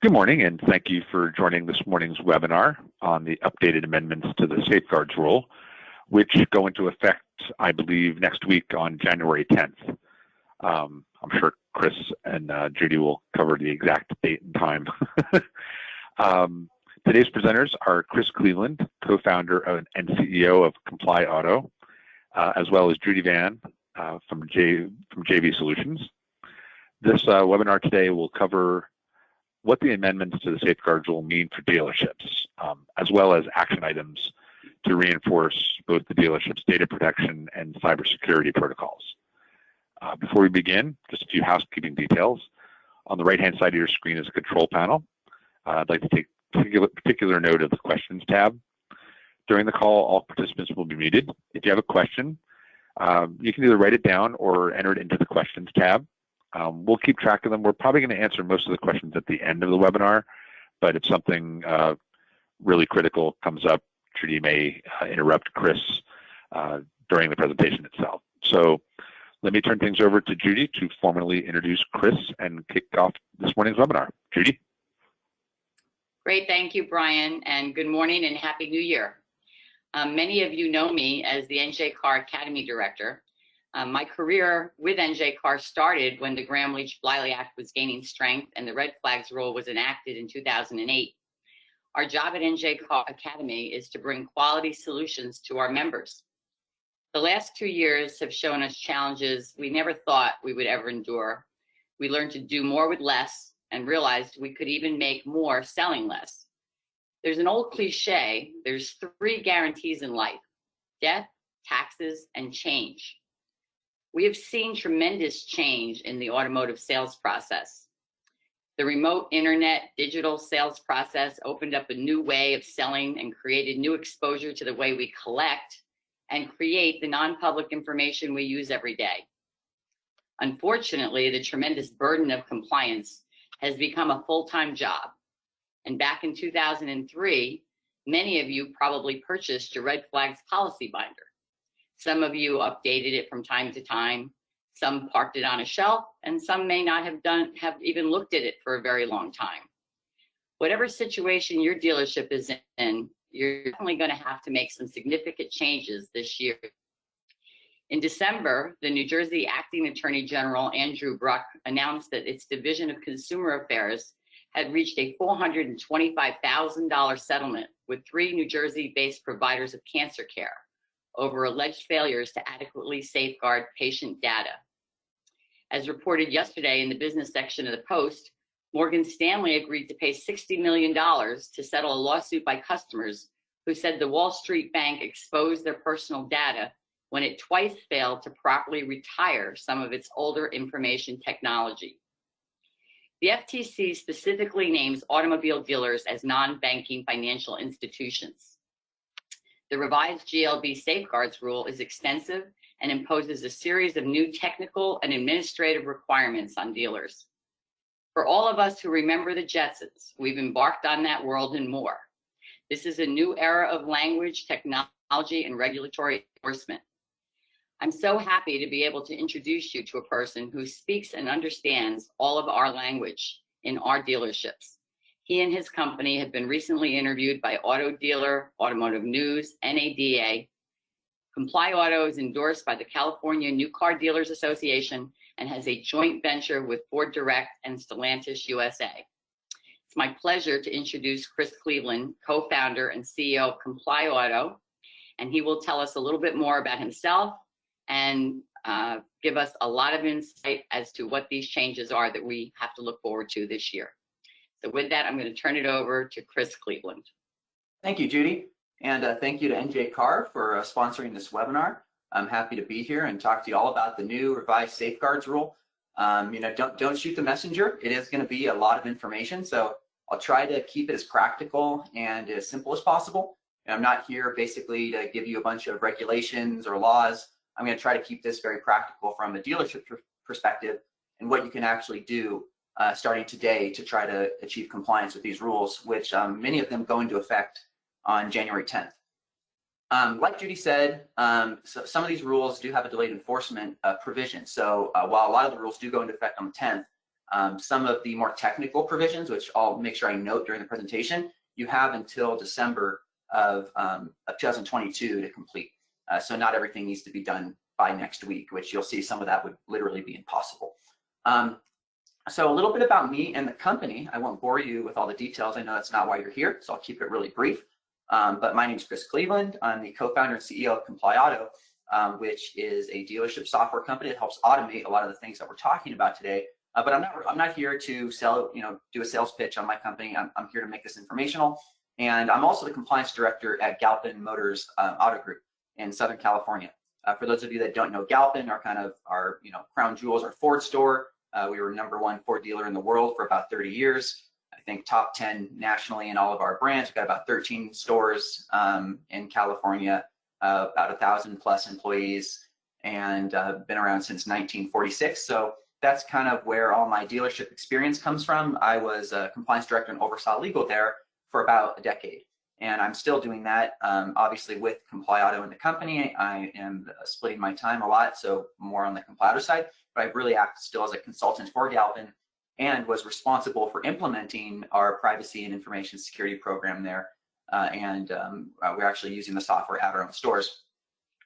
Good morning, and thank you for joining this morning's webinar on the updated amendments to the Safeguards Rule, which go into effect, I believe, next week on January 10th. I'm sure Chris and Judy will cover the exact date and time. Today's presenters are Chris Cleveland, co-founder and CEO of Comply Auto, as well as Judy Van from JV Solutions. This webinar today will cover what the amendments to the Safeguards Rule mean for dealerships, as well as action items to reinforce both the dealership's data protection and cybersecurity protocols. Before we begin, just a few housekeeping details. On the right-hand side of your screen is a control panel. I'd like to take particular note of the questions tab. During the call, all participants will be muted. If you have a question, you can either write it down or enter it into the questions tab. We'll keep track of them. We're probably going to answer most of the questions at the end of the webinar, but if something really critical comes up, Judy may interrupt Chris during the presentation itself. So let me turn things over to Judy to formally introduce Chris and kick off this morning's webinar. Judy? Great, thank you, Brian, and good morning and Happy New Year. Many of you know me as the NJ Carr Academy Director. My career with NJ Carr started when the Gramm-Leach-Bliley Act was gaining strength and the Red Flags Rule was enacted in 2008. Our job at NJ Carr Academy is to bring quality solutions to our members. The last 2 years have shown us challenges we never thought we would ever endure. We learned to do more with less and realized we could even make more selling less. There's an old cliche, there's 3 guarantees in life: death, taxes, and change. We have seen tremendous change in the automotive sales process. The remote internet digital sales process opened up a new way of selling and created new exposure to the way we collect and create the non-public information we use every day. Unfortunately, the tremendous burden of compliance has become a full-time job. And back in 2003, many of you probably purchased your Red Flags policy binder. Some of you updated it from time to time, some parked it on a shelf, and some may not have even looked at it for a very long time. Whatever situation your dealership is in, you're definitely going to have to make some significant changes this year. In December, the New Jersey Acting Attorney General Andrew Bruck announced that its Division of Consumer Affairs had reached a $425,000 settlement with 3 New Jersey-based providers of cancer care over alleged failures to adequately safeguard patient data. As reported yesterday in the business section of the Post, Morgan Stanley agreed to pay $60 million to settle a lawsuit by customers who said the Wall Street Bank exposed their personal data when it twice failed to properly retire some of its older information technology. The FTC specifically names automobile dealers as non-banking financial institutions. The revised GLB Safeguards Rule is extensive and imposes a series of new technical and administrative requirements on dealers. For all of us who remember the Jetsons, we've embarked on that world and more. This is a new era of language, technology, and regulatory enforcement. I'm so happy to be able to introduce you to a person who speaks and understands all of our language in our dealerships. He and his company have been recently interviewed by Auto Dealer, Automotive News, NADA. Comply Auto is endorsed by the California New Car Dealers Association and has a joint venture with Ford Direct and Stellantis USA. It's my pleasure to introduce Chris Cleveland, co-founder and CEO of Comply Auto, and he will tell us a little bit more about himself and give us a lot of insight as to what these changes are that we have to look forward to this year. So with that, I'm going to turn it over to Chris Cleveland. Thank you, Judy. And thank you to NJ Carr for sponsoring this webinar. I'm happy to be here and talk to you all about the new revised Safeguards Rule. Don't shoot the messenger. It is going to be a lot of information, so I'll try to keep it as practical and as simple as possible. And I'm not here basically to give you a bunch of regulations or laws. I'm going to try to keep this very practical from a dealership perspective and what you can actually do starting today to try to achieve compliance with these rules, which many of them go into effect on January 10th. Like Judy said, so some of these rules do have a delayed enforcement provision. So while a lot of the rules do go into effect on the 10th, Some of the more technical provisions, which I'll make sure I note during the presentation, you have until December of 2022 to complete. So not everything needs to be done by next week, which you'll see some of that would literally be impossible. So a little bit about me and the company. I won't bore you with all the details. I know that's not why you're here, so I'll keep it really brief. But my name is Chris Cleveland. I'm the co-founder and CEO of Comply Auto, which is a dealership software company that helps automate a lot of the things that we're talking about today. But I'm not here to sell, do a sales pitch on my company. I'm here to make this informational. And I'm also the compliance director at Galpin Motors Auto Group in Southern California. For those of you that don't know Galpin, our crown jewels, our Ford store. We were #1 Ford dealer in the world for about 30 years. I think top 10 nationally in all of our brands. We've got about 13 stores in California, about 1,000 plus employees, and been around since 1946. So that's kind of where all my dealership experience comes from. I was a compliance director and oversaw legal there for about a decade. And I'm still doing that, obviously with Comply Auto in the company. I am splitting my time a lot, so more on the Comply Auto side, but I really act still as a consultant for Galpin and was responsible for implementing our privacy and information security program there. We're actually using the software at our own stores.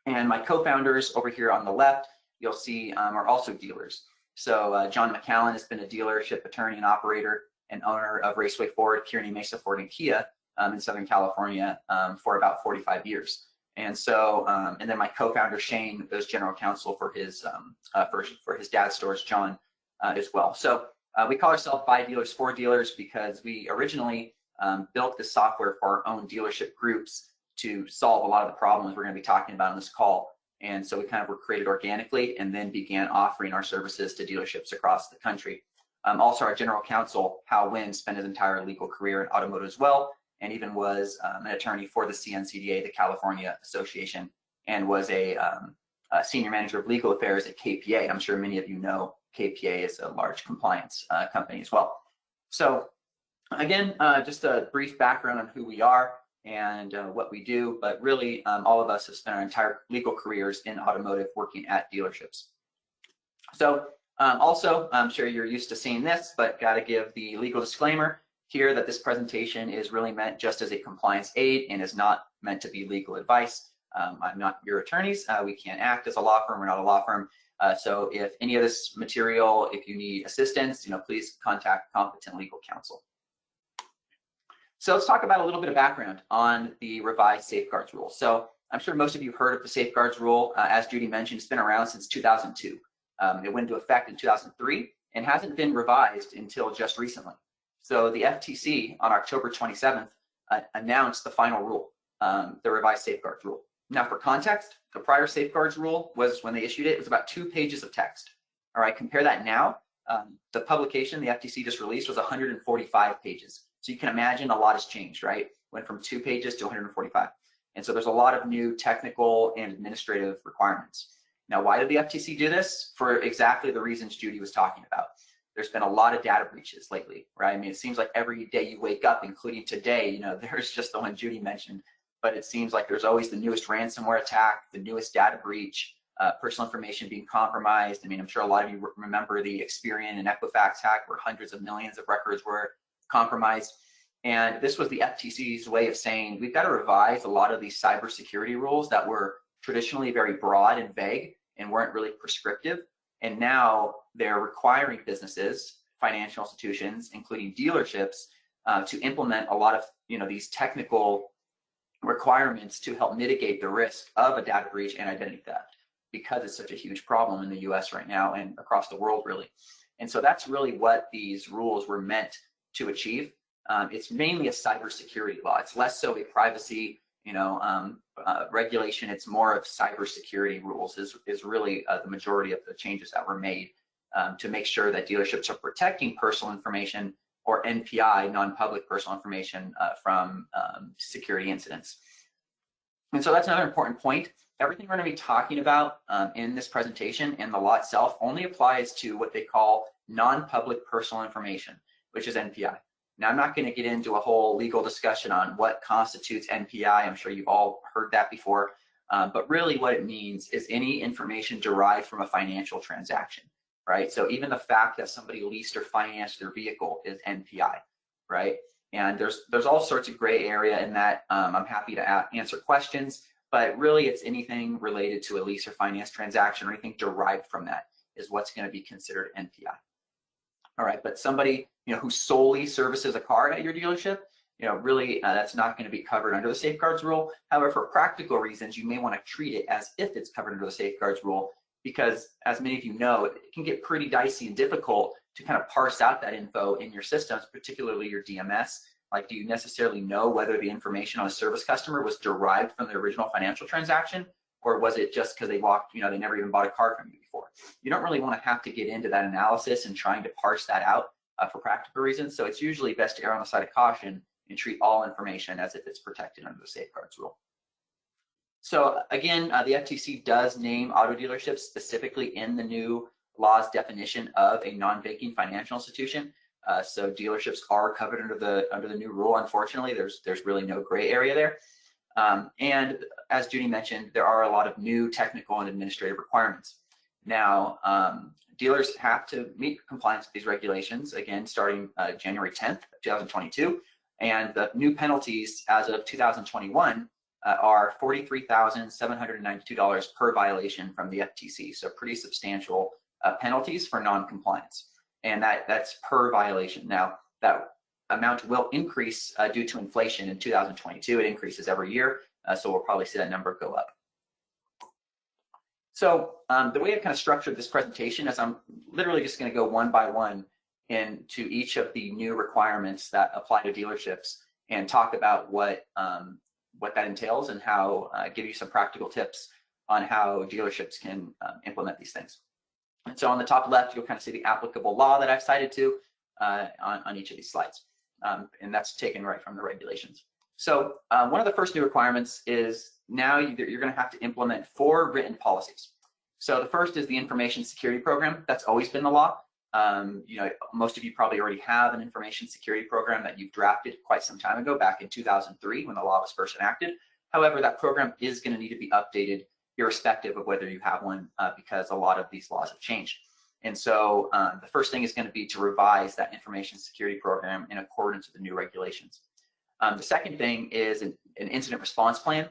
And my co-founders over here on the left, you'll see are also dealers. So John McCallan has been a dealership attorney and operator and owner of Raceway Ford, Kearney Mesa Ford, and Kia in Southern California for about 45 years. And so, and then my co-founder Shane was general counsel for his dad's stores, John, as well. So we call ourselves by dealers for dealers because we originally built the software for our own dealership groups to solve a lot of the problems we're going to be talking about on this call. And so we kind of were created organically and then began offering our services to dealerships across the country. Also, our general counsel, Hal Wynn, spent his entire legal career in automotive as well, and even was an attorney for the CNCDA, the California Association, and was a senior manager of legal affairs at KPA. I'm sure many of you know KPA is a large compliance company as well. So again, just a brief background on who we are and what we do, but really all of us have spent our entire legal careers in automotive working at dealerships. So also, I'm sure you're used to seeing this, but got to give the legal disclaimer here that this presentation is really meant just as a compliance aid and is not meant to be legal advice. I'm not your attorneys. We can't act as a law firm. We're not a law firm. So if any of this material, if you need assistance, please contact competent legal counsel. So let's talk about a little bit of background on the revised safeguards rule. So I'm sure most of you have heard of the safeguards rule. As Judy mentioned, it's been around since 2002. It went into effect in 2003 and hasn't been revised until just recently. So the FTC on October 27th announced the final rule, the revised safeguards rule. Now for context, the prior safeguards rule was, when they issued it, it was about 2 pages of text. All right, compare that now. The publication the FTC just released was 145 pages. So you can imagine a lot has changed, right? Went from 2 pages to 145. And so there's a lot of new technical and administrative requirements. Now, why did the FTC do this? For exactly the reasons Judy was talking about. There's been a lot of data breaches lately, right? I mean, it seems like every day you wake up, including today, there's just the one Judy mentioned, but it seems like there's always the newest ransomware attack, the newest data breach, personal information being compromised. I mean, I'm sure a lot of you remember the Experian and Equifax hack where hundreds of millions of records were compromised. And this was the FTC's way of saying, we've got to revise a lot of these cybersecurity rules that were traditionally very broad and vague and weren't really prescriptive. And now they're requiring businesses, financial institutions, including dealerships, to implement a lot of these technical requirements to help mitigate the risk of a data breach and identity theft, because it's such a huge problem in the US right now and across the world, really. And so that's really what these rules were meant to achieve. It's mainly a cybersecurity law. It's less so a privacy regulation. It's more of cybersecurity rules is really the majority of the changes that were made to make sure that dealerships are protecting personal information, or NPI, non-public personal information, from security incidents. And so that's another important point. Everything we're going to be talking about in this presentation and the law itself only applies to what they call non-public personal information, which is NPI. Now, I'm not going to get into a whole legal discussion on what constitutes NPI. I'm sure you've all heard that before. But really what it means is any information derived from a financial transaction, right? So even the fact that somebody leased or financed their vehicle is NPI, right? And there's all sorts of gray area in that. I'm happy to answer questions, but really it's anything related to a lease or finance transaction or anything derived from that is what's going to be considered NPI. All right, but somebody who solely services a car at your dealership, really that's not going to be covered under the safeguards rule. However, for practical reasons, you may want to treat it as if it's covered under the safeguards rule, because as many of you know, it can get pretty dicey and difficult to kind of parse out that info in your systems, particularly your DMS. Like, do you necessarily know whether the information on a service customer was derived from the original financial transaction, or was it just because they walked, they never even bought a car from you before? You don't really want to have to get into that analysis and trying to parse that out for practical reasons. So it's usually best to err on the side of caution and treat all information as if it's protected under the safeguards rule. So again, the FTC does name auto dealerships specifically in the new law's definition of a non-banking financial institution. So dealerships are covered under the new rule. Unfortunately, there's really no gray area there. And as Judy mentioned, there are a lot of new technical and administrative requirements. Now, dealers have to meet compliance with these regulations, again, starting January 10th, 2022. And the new penalties as of 2021 are $43,792 per violation from the FTC. So pretty substantial penalties for non-compliance. And that's per violation. Now, that amount will increase due to inflation in 2022. It increases every year, so we'll probably see that number go up. So the way I kind of structured this presentation is I'm literally just going to go one by one into each of the new requirements that apply to dealerships and talk about what that entails and how give you some practical tips on how dealerships can implement these things. And so on the top left, you'll kind of see the applicable law that I've cited to on each of these slides. And that's taken right from the regulations. So one of the first new requirements is now you're going to have to implement 4 written policies. So the first is the information security program. That's always been the law. Most of you probably already have an information security program that you've drafted quite some time ago, back in 2003 when the law was first enacted. However, that program is going to need to be updated irrespective of whether you have one, because a lot of these laws have changed. And so the first thing is going to be to revise that information security program in accordance with the new regulations. The second thing is an incident response plan.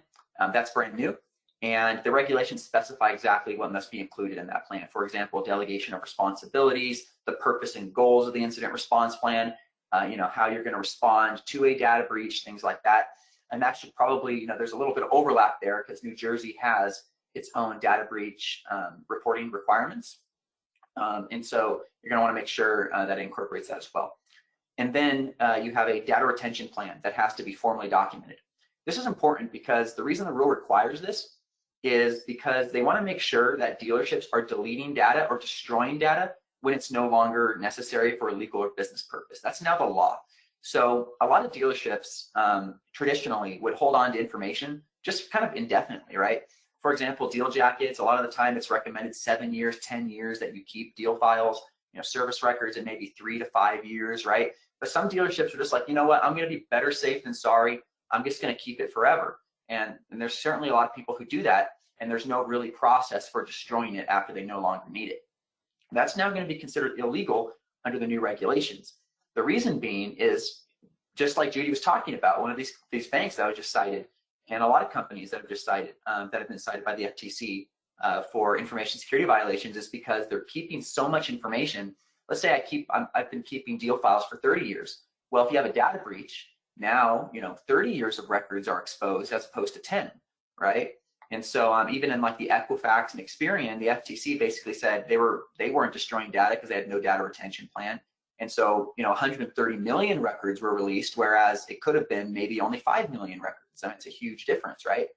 That's brand new. And the regulations specify exactly what must be included in that plan. For example, delegation of responsibilities, the purpose and goals of the incident response plan, how you're going to respond to a data breach, things like that. And that should probably, there's a little bit of overlap there because New Jersey has its own data breach reporting requirements. And so you're going to want to make sure that it incorporates that as well. And then you have a data retention plan that has to be formally documented. This is important because the reason the rule requires this is because they want to make sure that dealerships are deleting data or destroying data when it's no longer necessary for a legal or business purpose. That's now the law. So a lot of dealerships traditionally would hold on to information just kind of indefinitely, right? For example, deal jackets, a lot of the time it's recommended 7 years, 10 years that you keep deal files, service records in maybe 3 to 5 years, right? But some dealerships are just like, you know what, I'm going to be better safe than sorry. I'm just going to keep it forever. And there's certainly a lot of people who do that, and there's no really process for destroying it after they no longer need it. That's now going to be considered illegal under the new regulations. The reason being is, just like Judy was talking about, one of these banks that I just cited, and a lot of companies that have just cited, that have been cited by the FTC for information security violations, is because they're keeping so much information. Let's say I've been keeping deal files for 30 years. Well, if you have a data breach, now 30 years of records are exposed as opposed to 10, right? And so even in like the Equifax and Experian, the FTC basically said they weren't destroying data because they had no data retention plan. And so 130 million records were released, whereas it could have been maybe only 5 million records. I mean, it's a huge difference, right?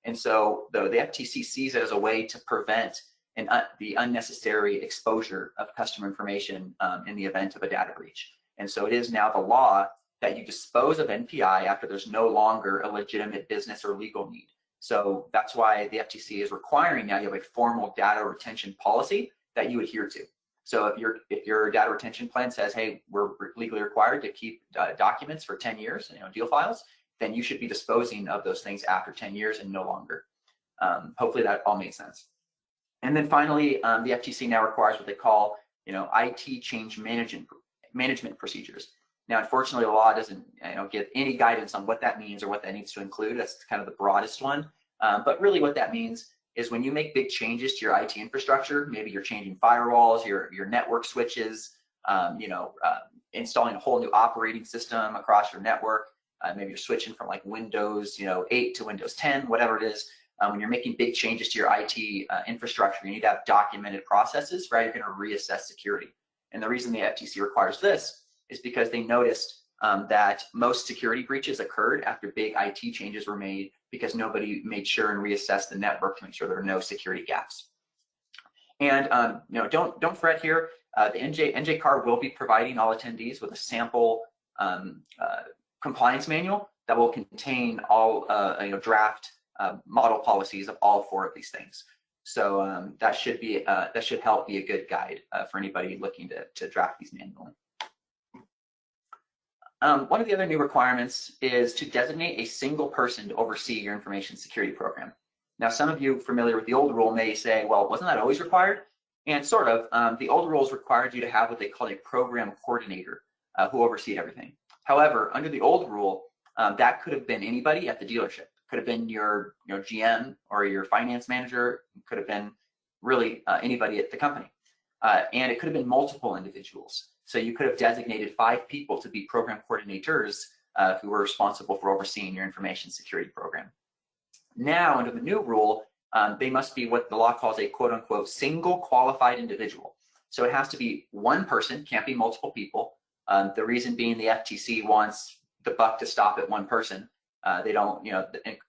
And so the FTC sees it as a way to prevent the unnecessary exposure of customer information in the event of a data breach. And so it is now the law that you dispose of NPI after there's no longer a legitimate business or legal need. So that's why the FTC is requiring now you have a formal data retention policy that you adhere to. So if your data retention plan says, hey, we're legally required to keep documents for 10 years, deal files, then you should be disposing of those things after 10 years and no longer. Hopefully that all made sense. And then finally, the FTC now requires what they call IT change management procedures. Now, unfortunately, the law doesn't give any guidance on what that means or what that needs to include. That's kind of the broadest one. But really what that means is when you make big changes to your IT infrastructure, maybe you're changing firewalls, your network switches, installing a whole new operating system across your network. Maybe you're switching from like Windows 8 to Windows 10, whatever it is. When you're making big changes to your IT infrastructure, you need to have documented processes, right? You're going to reassess security. And the reason the FTC requires this is because they noticed that most security breaches occurred after big IT changes were made because nobody made sure and reassessed the network to make sure there are no security gaps. And don't fret here. The NJ CAR will be providing all attendees with a sample compliance manual that will contain all draft model policies of all 4 of these things. So that should help be a good guide for anybody looking to draft these manually. One of the other new requirements is to designate a single person to oversee your information security program. Now, some of you familiar with the old rule may say, well, wasn't that always required? And sort of. The old rules required you to have what they called a program coordinator who overseed everything. However, under the old rule, that could have been anybody at the dealership. Could have been your GM or your finance manager. Could have been really anybody at the company. And it could have been multiple individuals. So you could have designated 5 people to be program coordinators who were responsible for overseeing your information security program. Now, under the new rule, they must be what the law calls a quote unquote single qualified individual. So it has to be one person, can't be multiple people. The reason being the FTC wants the buck to stop at one person. They don't,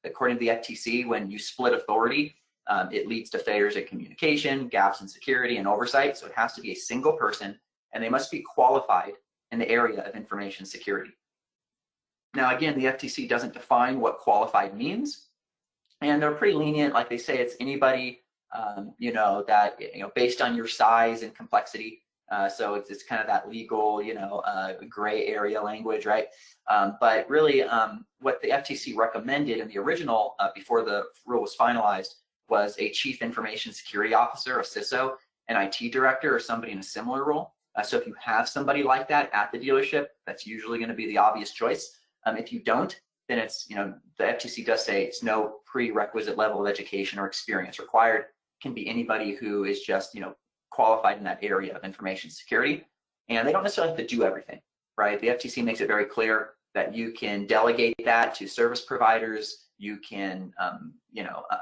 according to the FTC, when you split authority, it leads to failures in communication, gaps in security, and oversight. So it has to be a single person, and they must be qualified in the area of information security. Now, again, the FTC doesn't define what qualified means, and they're pretty lenient. Like they say, it's anybody, based on your size and complexity. So it's kind of that legal, gray area language, right? But really, what the FTC recommended in the original, before the rule was finalized, was a chief information security officer, a CISO, an IT director, or somebody in a similar role. So if you have somebody like that at the dealership, that's usually going to be the obvious choice. If you don't, then it's, the FTC does say it's no prerequisite level of education or experience required. It can be anybody who is just, qualified in that area of information security. And they don't necessarily have to do everything, right? The FTC makes it very clear that you can delegate that to service providers. You can,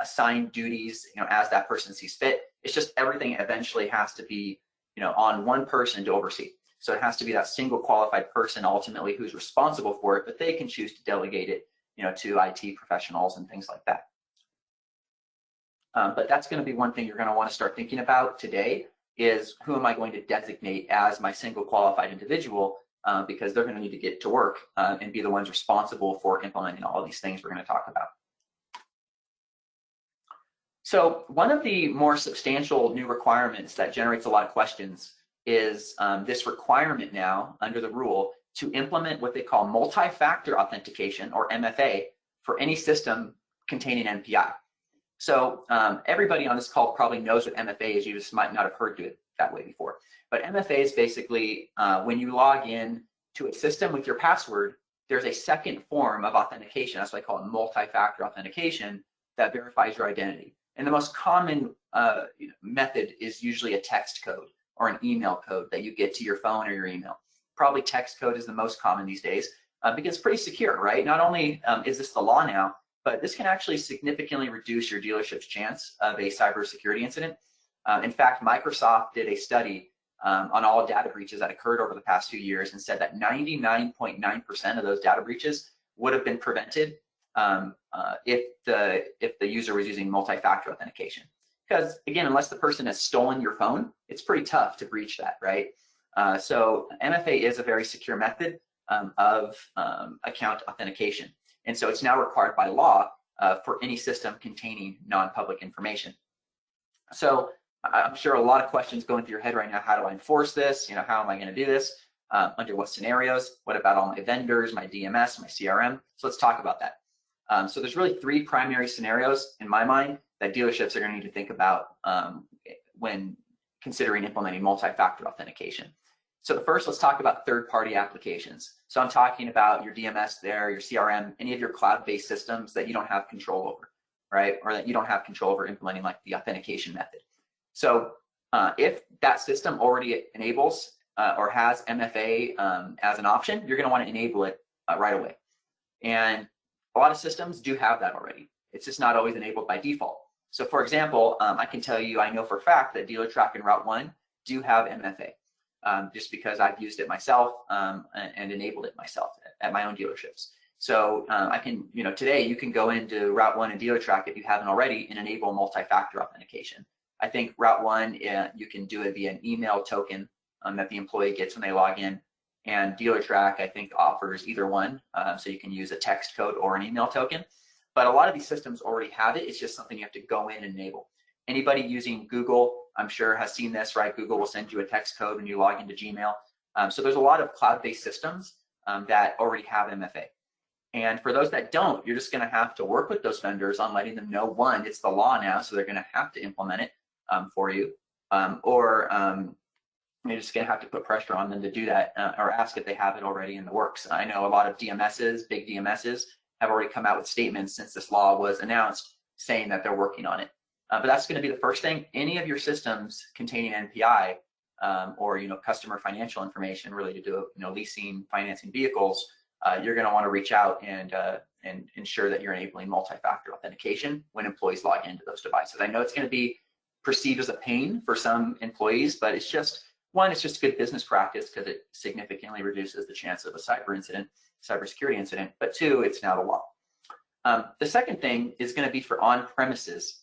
assign duties, as that person sees fit. It's just everything eventually has to be, on one person to oversee. So it has to be that single qualified person ultimately who's responsible for it, but they can choose to delegate it, to IT professionals and things like that. But that's going to be one thing you're going to want to start thinking about today is who am I going to designate as my single qualified individual, because they're going to need to get to work and be the ones responsible for implementing all of these things we're going to talk about. So one of the more substantial new requirements that generates a lot of questions is this requirement now under the rule to implement what they call multi-factor authentication, or MFA, for any system containing NPI. So everybody on this call probably knows what MFA is. You just might not have heard it that way before. But MFA is basically when you log in to a system with your password, there's a second form of authentication. That's what I call it, multi-factor authentication, that verifies your identity. And the most common method is usually a text code or an email code that you get to your phone or your email. Probably text code is the most common these days because it's pretty secure, right? Not only is this the law now, but this can actually significantly reduce your dealership's chance of a cybersecurity incident. In fact, Microsoft did a study on all data breaches that occurred over the past few years and said that 99.9% of those data breaches would have been prevented if the user was using multi-factor authentication. Because again, unless the person has stolen your phone, it's pretty tough to breach that, right? So MFA is a very secure method of account authentication. And so it's now required by law for any system containing non-public information. So I'm sure a lot of questions going through your head right now. How do I enforce this? How am I going to do this? Under what scenarios? What about all my vendors, my DMS, my CRM? So let's talk about that. So there's really 3 primary scenarios in my mind that dealerships are going to need to think about when considering implementing multi-factor authentication. So first, let's talk about third-party applications. So I'm talking about your DMS there, your CRM, any of your cloud-based systems that you don't have control over, right? Or that you don't have control over implementing like the authentication method. So if that system already enables or has MFA as an option, you're going to want to enable it right away. And a lot of systems do have that already. It's just not always enabled by default. So for example, I can tell you, I know for a fact that DealerTrack and Route 1 do have MFA, just because I've used it myself and enabled it myself at my own dealerships. So I can, today you can go into Route 1 and DealerTrack if you haven't already and enable multi-factor authentication. I think Route 1, you can do it via an email token that the employee gets when they log in. And DealerTrack, I think, offers either one. So you can use a text code or an email token. But a lot of these systems already have it. It's just something you have to go in and enable. Anybody using Google, I'm sure, has seen this, right? Google will send you a text code when you log into Gmail. So there's a lot of cloud-based systems that already have MFA. And for those that don't, you're just going to have to work with those vendors on letting them know, one, it's the law now, so they're going to have to implement it for you, or you're just going to have to put pressure on them to do that, or ask if they have it already in the works. I know a lot of DMSs, big DMSs, have already come out with statements since this law was announced saying that they're working on it. But that's going to be the first thing. Any of your systems containing NPI or customer financial information related to leasing, financing vehicles, you're going to want to reach out and ensure that you're enabling multi-factor authentication when employees log into those devices. I know it's going to be perceived as a pain for some employees, but it's just it's just good business practice because it significantly reduces the chance of a cybersecurity incident. But two, it's now the law. The second thing is going to be for on-premises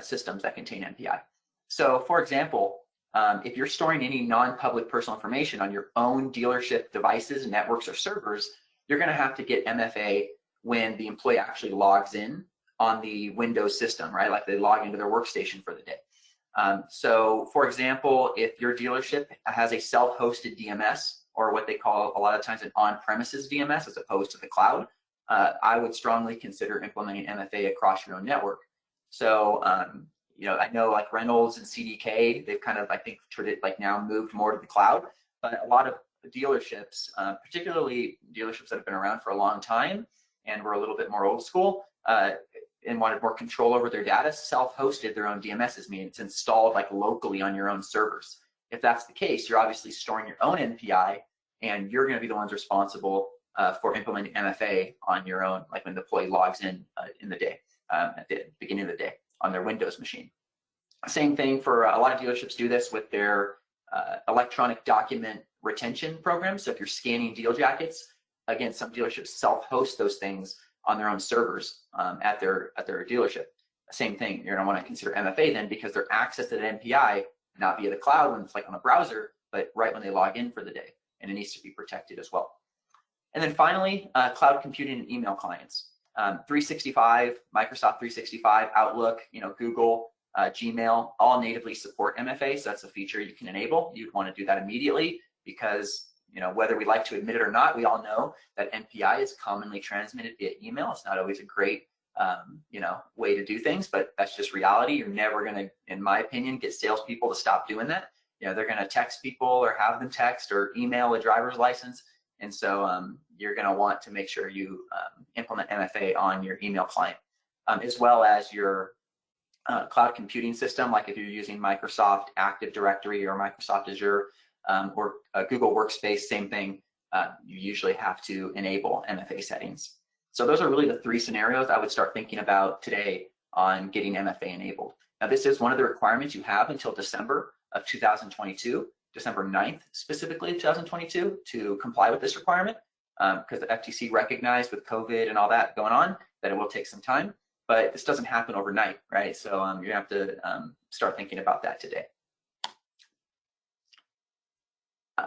systems that contain NPI. So, for example, if you're storing any non-public personal information on your own dealership devices, networks, or servers, you're going to have to get MFA when the employee actually logs in on the Windows system, right? Like they log into their workstation for the day. So, for example, if your dealership has a self-hosted DMS, or what they call a lot of times an on-premises DMS as opposed to the cloud, I would strongly consider implementing MFA across your own network. So, I know like Reynolds and CDK, they've kind of, I think, now moved more to the cloud, but a lot of dealerships, particularly dealerships that have been around for a long time and were a little bit more old school, and wanted more control over their data, self-hosted their own DMSs, meaning it's installed like locally on your own servers. If that's the case, you're obviously storing your own NPI, and you're going to be the ones responsible for implementing MFA on your own, like when the employee logs in the day, at the beginning of the day on their Windows machine. Same thing for a lot of dealerships do this with their electronic document retention program. So if you're scanning deal jackets, again, some dealerships self-host those things on their own servers at their dealership. Same thing, you're going to want to consider MFA then, because their access to the NPI, not via the cloud when it's like on a browser, but right when they log in for the day, and it needs to be protected as well. And then finally, cloud computing and email clients. 365, Microsoft 365, Outlook, Google, Gmail, all natively support MFA, so that's a feature you can enable. You'd want to do that immediately because whether we like to admit it or not, we all know that NPI is commonly transmitted via email. It's not always a great way to do things, but that's just reality. You're never going to, in my opinion, get salespeople to stop doing that. They're going to text people or have them text or email a driver's license. And so you're going to want to make sure you implement MFA on your email client, as well as your cloud computing system. Like if you're using Microsoft Active Directory or Microsoft Azure or Google Workspace, same thing. You usually have to enable MFA settings. So those are really the three scenarios I would start thinking about today on getting MFA enabled. Now, this is one of the requirements you have until December of 2022, December 9th, specifically 2022, to comply with this requirement, because the FTC recognized with COVID and all that going on that it will take some time, but this doesn't happen overnight, right? So you have to start thinking about that today.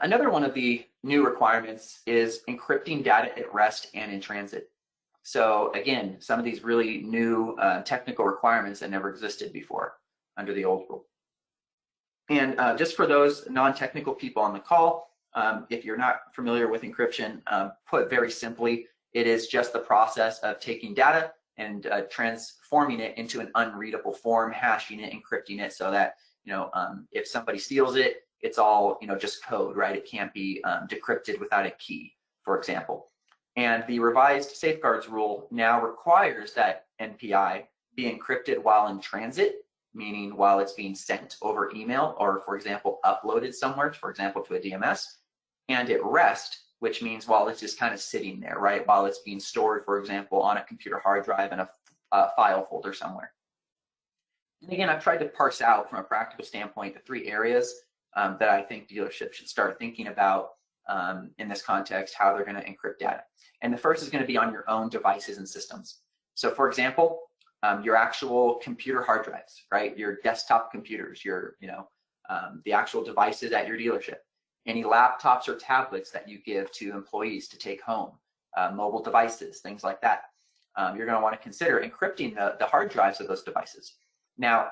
Another one of the new requirements is encrypting data at rest and in transit. So again, some of these really new technical requirements that never existed before under the old rule. And just for those non-technical people on the call, if you're not familiar with encryption, put very simply, it is just the process of taking data and transforming it into an unreadable form, hashing it, encrypting it so that if somebody steals it, it's all, just code, right? It can't be decrypted without a key, for example. And the revised safeguards rule now requires that NPI be encrypted while in transit, meaning while it's being sent over email or, for example, uploaded somewhere, for example, to a DMS, and at rest, which means while it's just kind of sitting there, right? While it's being stored, for example, on a computer hard drive in a file folder somewhere. And again, I've tried to parse out from a practical standpoint the 3 areas that I think dealerships should start thinking about in this context, how they're going to encrypt data. And the first is going to be on your own devices and systems. So for example, your actual computer hard drives, right? Your desktop computers, your, the actual devices at your dealership, any laptops or tablets that you give to employees to take home, mobile devices, things like that. You're going to want to consider encrypting the hard drives of those devices. Now,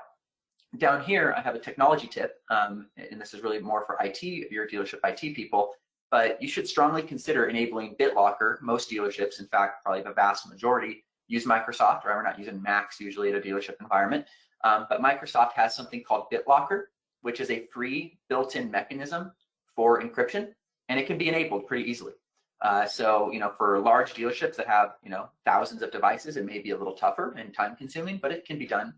down here, I have a technology tip, and this is really more for IT, your dealership IT people, but you should strongly consider enabling BitLocker. Most dealerships, in fact, probably the vast majority, use Microsoft, right? We're not using Macs usually at a dealership environment, but Microsoft has something called BitLocker, which is a free built-in mechanism for encryption, and it can be enabled pretty easily. So, for large dealerships that have, thousands of devices, it may be a little tougher and time-consuming, but it can be done.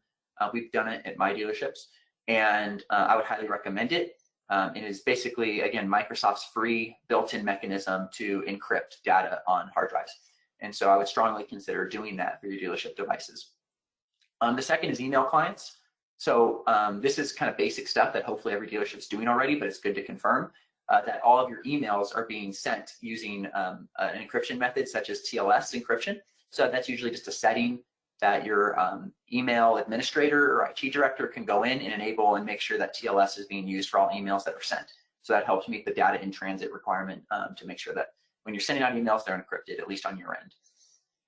We've done it at my dealerships, and I would highly recommend it. It is basically, again, Microsoft's free built-in mechanism to encrypt data on hard drives. And so I would strongly consider doing that for your dealership devices. The second is email clients. So this is kind of basic stuff that hopefully every dealership's doing already, but it's good to confirm that all of your emails are being sent using an encryption method such as TLS encryption. So that's usually just a setting that your email administrator or IT director can go in and enable and make sure that TLS is being used for all emails that are sent. So that helps meet the data in transit requirement to make sure that when you're sending out emails, they're encrypted, at least on your end.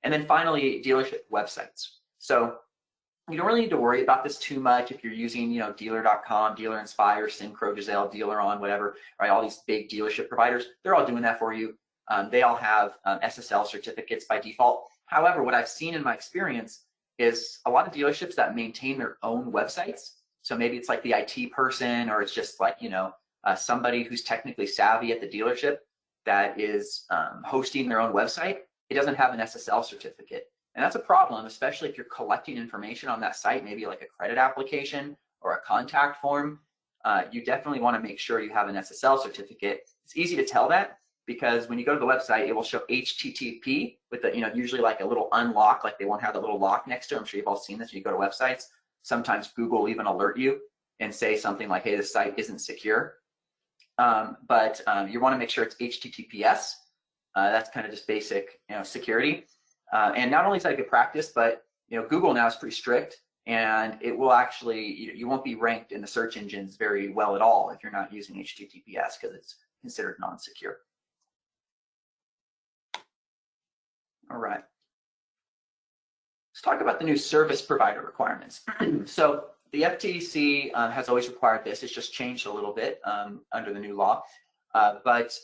And then finally, dealership websites. So you don't really need to worry about this too much if you're using, dealer.com, Dealer Inspire, Syncro, Giselle, Dealer On, whatever, right? All these big dealership providers, they're all doing that for you. They all have SSL certificates by default. However, what I've seen in my experience is a lot of dealerships that maintain their own websites. So maybe it's like the IT person, or it's just like, somebody who's technically savvy at the dealership that is hosting their own website. It doesn't have an SSL certificate. And that's a problem, especially if you're collecting information on that site, maybe like a credit application or a contact form. You definitely want to make sure you have an SSL certificate. It's easy to tell that because when you go to the website, it will show HTTP with the, usually like a little unlock, like they won't have a little lock next to it. I'm sure you've all seen this when you go to websites. Sometimes Google will even alert you and say something like, hey, this site isn't secure. But you want to make sure it's HTTPS. That's kind of just basic, security. And not only is that good practice, but Google now is pretty strict, and it will actually, you won't be ranked in the search engines very well at all if you're not using HTTPS because it's considered non-secure. All right. Let's talk about the new service provider requirements. So the FTC has always required this. It's just changed a little bit under the new law. But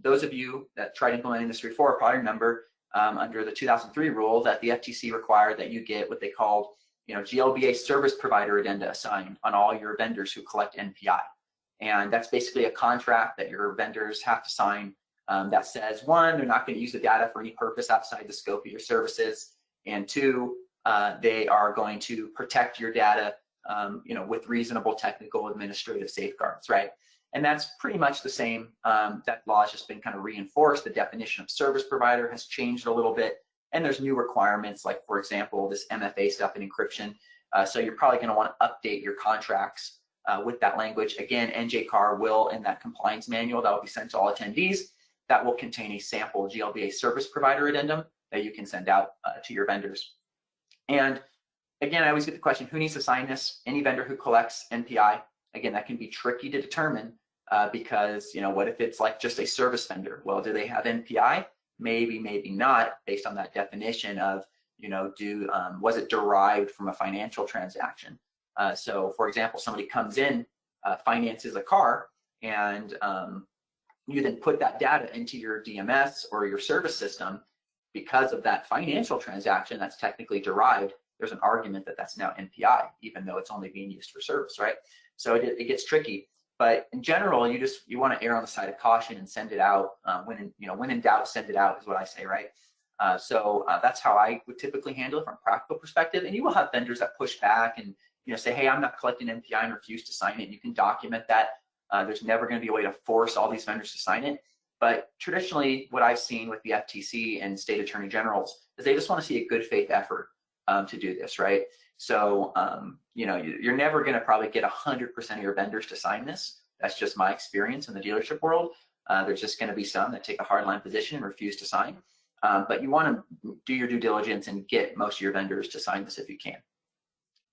those of you that tried implementing this before probably remember under the 2003 rule that the FTC required that you get what they called, GLBA service provider addenda assigned on all your vendors who collect NPI. And that's basically a contract that your vendors have to sign that says, one, they're not going to use the data for any purpose outside the scope of your services, and two, they are going to protect your data, with reasonable technical administrative safeguards, right? And that's pretty much the same. That law has just been kind of reinforced. The definition of service provider has changed a little bit, and there's new requirements, like, for example, this MFA stuff in encryption. So you're probably going to want to update your contracts with that language. Again, NJCAR will, in that compliance manual that will be sent to all attendees, that will contain a sample GLBA service provider addendum that you can send out to your vendors. And again, I always get the question, who needs to sign this? Any vendor who collects NPI. Again, that can be tricky to determine because, what if it's like just a service vendor? Well, do they have NPI? Maybe, maybe not, based on that definition of, was it derived from a financial transaction? So for example, somebody comes in, finances a car, and you then put that data into your DMS or your service system. Because of that financial transaction that's technically derived, there's an argument that that's now NPI, even though it's only being used for service, right? So it gets tricky. But in general, you want to err on the side of caution and send it out when in doubt, send it out is what I say, right? So that's how I would typically handle it from a practical perspective. And you will have vendors that push back and say, hey, I'm not collecting MPI and refuse to sign it. And you can document that. There's never going to be a way to force all these vendors to sign it. But traditionally, what I've seen with the FTC and state attorney generals is they just want to see a good faith effort to do this, right? So, you're never going to probably get 100% of your vendors to sign this. That's just my experience in the dealership world. There's just going to be some that take a hardline position and refuse to sign. But you want to do your due diligence and get most of your vendors to sign this if you can.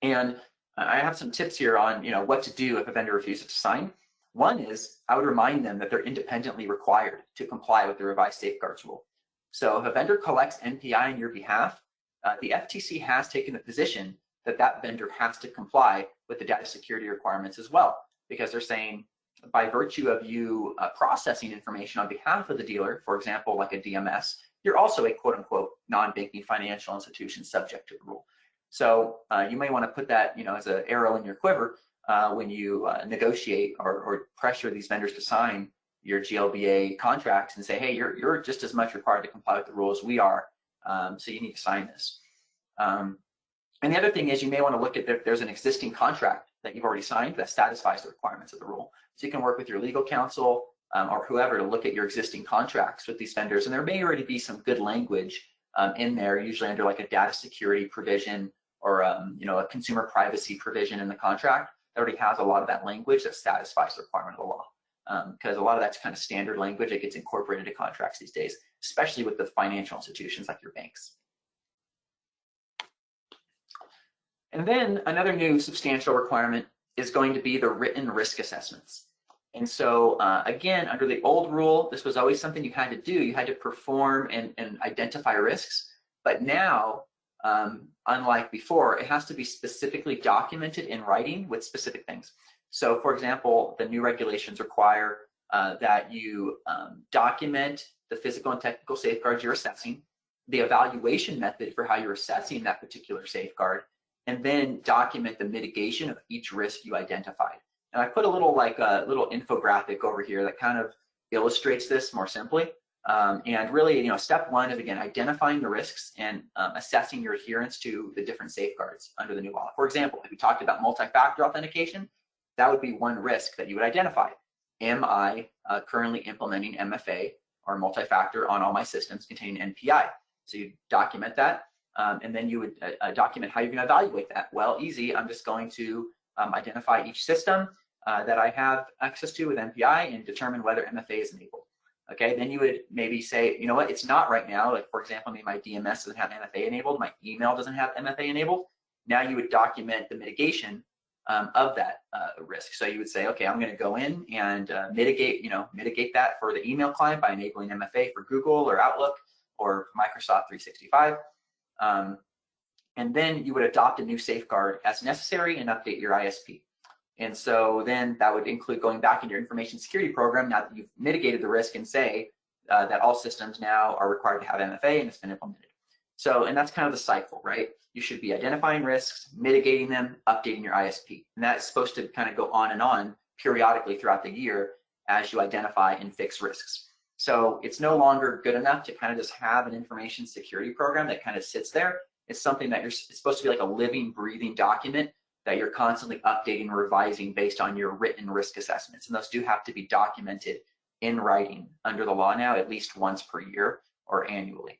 And I have some tips here on what to do if a vendor refuses to sign. One is I would remind them that they're independently required to comply with the revised safeguards rule. So if a vendor collects NPI on your behalf, the FTC has taken the position that that vendor has to comply with the data security requirements as well, because they're saying by virtue of you processing information on behalf of the dealer, for example, like a DMS, you're also a quote unquote non-banking financial institution subject to the rule. So you may want to put that as an arrow in your quiver when you negotiate or pressure these vendors to sign your GLBA contracts and say, hey, you're just as much required to comply with the rules as we are, so you need to sign this. And the other thing is you may want to look at if there's an existing contract that you've already signed that satisfies the requirements of the rule. So you can work with your legal counsel or whoever to look at your existing contracts with these vendors. And there may already be some good language in there, usually under like a data security provision or a consumer privacy provision in the contract that already has a lot of that language that satisfies the requirement of the law. Because a lot of that's kind of standard language that gets incorporated into contracts these days, especially with the financial institutions like your banks. And then another new substantial requirement is going to be the written risk assessments. And so again, under the old rule, this was always something you had to do. You had to perform and identify risks. But now, unlike before, it has to be specifically documented in writing with specific things. So for example, the new regulations require that you document the physical and technical safeguards you're assessing, the evaluation method for how you're assessing that particular safeguard, and then document the mitigation of each risk you identified. And I put a little infographic over here that kind of illustrates this more simply. And really, step one is, again, identifying the risks and assessing your adherence to the different safeguards under the new law. For example, if we talked about multi-factor authentication, that would be one risk that you would identify. Am I currently implementing MFA or multi-factor on all my systems containing NPI? So you document that. And then you would document how you're going to evaluate that. Well, easy. I'm just going to identify each system that I have access to with NPI and determine whether MFA is enabled. Okay, then you would maybe say, you know what, it's not right now. Like, for example, maybe my DMS doesn't have MFA enabled, my email doesn't have MFA enabled. Now you would document the mitigation of that risk. So you would say, okay, I'm going to go in and mitigate that for the email client by enabling MFA for Google or Outlook or Microsoft 365. And then you would adopt a new safeguard as necessary and update your ISP. And so then that would include going back into your information security program now that you've mitigated the risk and say that all systems now are required to have MFA and it's been implemented. So, and that's kind of the cycle, right? You should be identifying risks, mitigating them, updating your ISP. And that's supposed to kind of go on and on periodically throughout the year as you identify and fix risks. So it's no longer good enough to kind of just have an information security program that kind of sits there. It's something that it's supposed to be like a living, breathing document that you're constantly updating and revising based on your written risk assessments. And those do have to be documented in writing under the law now at least once per year or annually.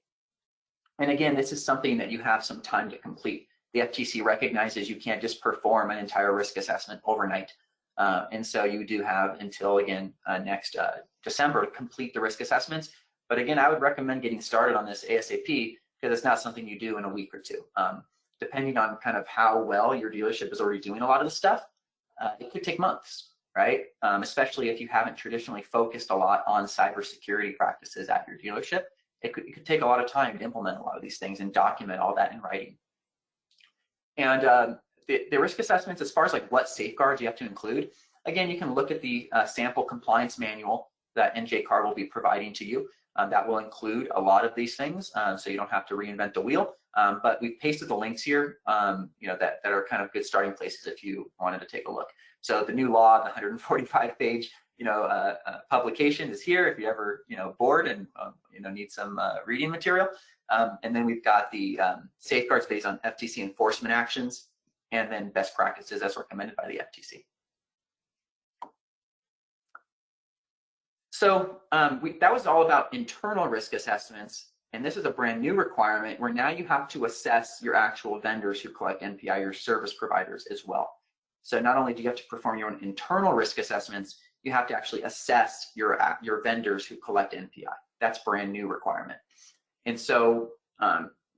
And again, this is something that you have some time to complete. The FTC recognizes you can't just perform an entire risk assessment overnight. And so you do have until, again, next December to complete the risk assessments. But again, I would recommend getting started on this ASAP because it's not something you do in a week or two. Depending on kind of how well your dealership is already doing a lot of the stuff, it could take months, right? Especially if you haven't traditionally focused a lot on cybersecurity practices at your dealership. It could take a lot of time to implement a lot of these things and document all that in writing. And the risk assessments, as far as like what safeguards you have to include, again, you can look at the sample compliance manual that NJCAR will be providing to you. That will include a lot of these things, so you don't have to reinvent the wheel. But we've pasted the links here, that are kind of good starting places if you wanted to take a look. So the new law, the 145-page, publication is here if you're ever, bored and, need some reading material. And then we've got the safeguards based on FTC enforcement actions, and then best practices as recommended by the FTC. So that was all about internal risk assessments. And this is a brand new requirement where now you have to assess your actual vendors who collect NPI, your service providers as well. So not only do you have to perform your own internal risk assessments, you have to actually assess your vendors who collect NPI. That's brand new requirement. And so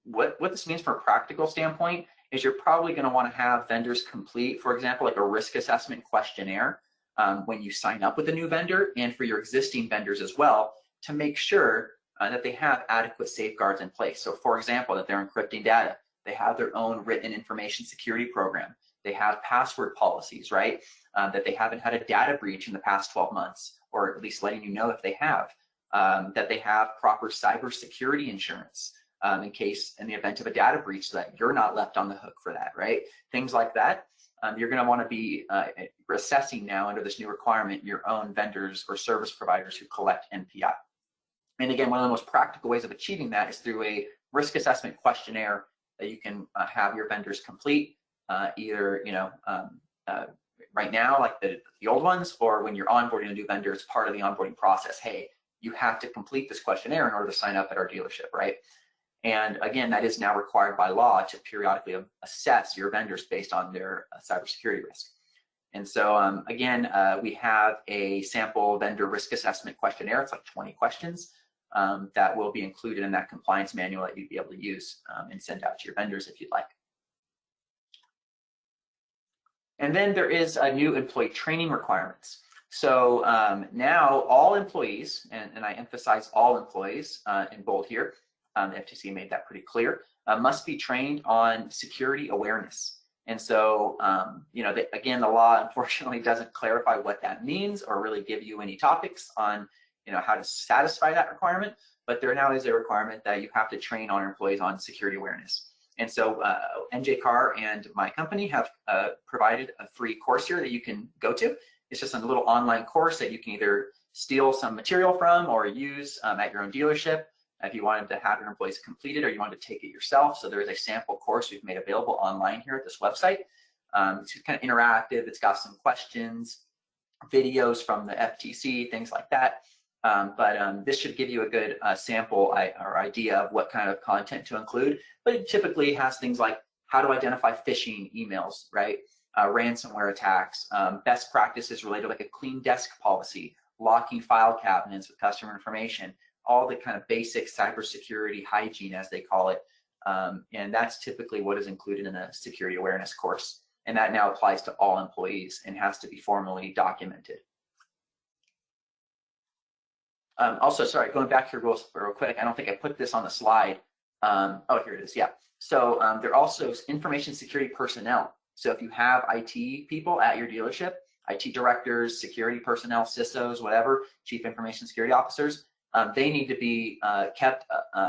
what this means from a practical standpoint is you're probably going to want to have vendors complete, for example, like a risk assessment questionnaire when you sign up with a new vendor, and for your existing vendors as well, to make sure that they have adequate safeguards in place. So for example, that they're encrypting data, they have their own written information security program, they have password policies, right? That they haven't had a data breach in the past 12 months, or at least letting you know if they have, that they have proper cybersecurity insurance in the event of a data breach, so that you're not left on the hook for that, right? Things like that. You're going to want to be assessing now under this new requirement your own vendors or service providers who collect NPI. And again, one of the most practical ways of achieving that is through a risk assessment questionnaire that you can have your vendors complete, either right now, like the old ones, or when you're onboarding a new vendor, it's part of the onboarding process. Hey, you have to complete this questionnaire in order to sign up at our dealership, right? And again, that is now required by law to periodically assess your vendors based on their cybersecurity risk. And so again, we have a sample vendor risk assessment questionnaire. It's like 20 questions that will be included in that compliance manual that you'd be able to use and send out to your vendors if you'd like. And then there is a new employee training requirements. So now all employees, and I emphasize all employees in bold here, the FTC made that pretty clear, must be trained on security awareness. And so, again, the law unfortunately doesn't clarify what that means or really give you any topics on, how to satisfy that requirement. But there now is a requirement that you have to train our employees on security awareness. And so NJCAR and my company have provided a free course here that you can go to. It's just a little online course that you can either steal some material from or use at your own dealership if you wanted to have your employees complete it or you wanted to take it yourself. So there is a sample course we've made available online here at this website. It's kind of interactive. It's got some questions, videos from the FTC, things like that. But this should give you a good sample or idea of what kind of content to include. But it typically has things like how to identify phishing emails, right? Ransomware attacks, best practices related like a clean desk policy, locking file cabinets with customer information, all the kind of basic cybersecurity hygiene, as they call it. And that's typically what is included in a security awareness course. And that now applies to all employees and has to be formally documented. Also, sorry, going back here real quick, I don't think I put this on the slide. Oh, here it is, yeah. So there are also information security personnel. So if you have IT people at your dealership, IT directors, security personnel, CISOs, whatever, chief information security officers, they need to be kept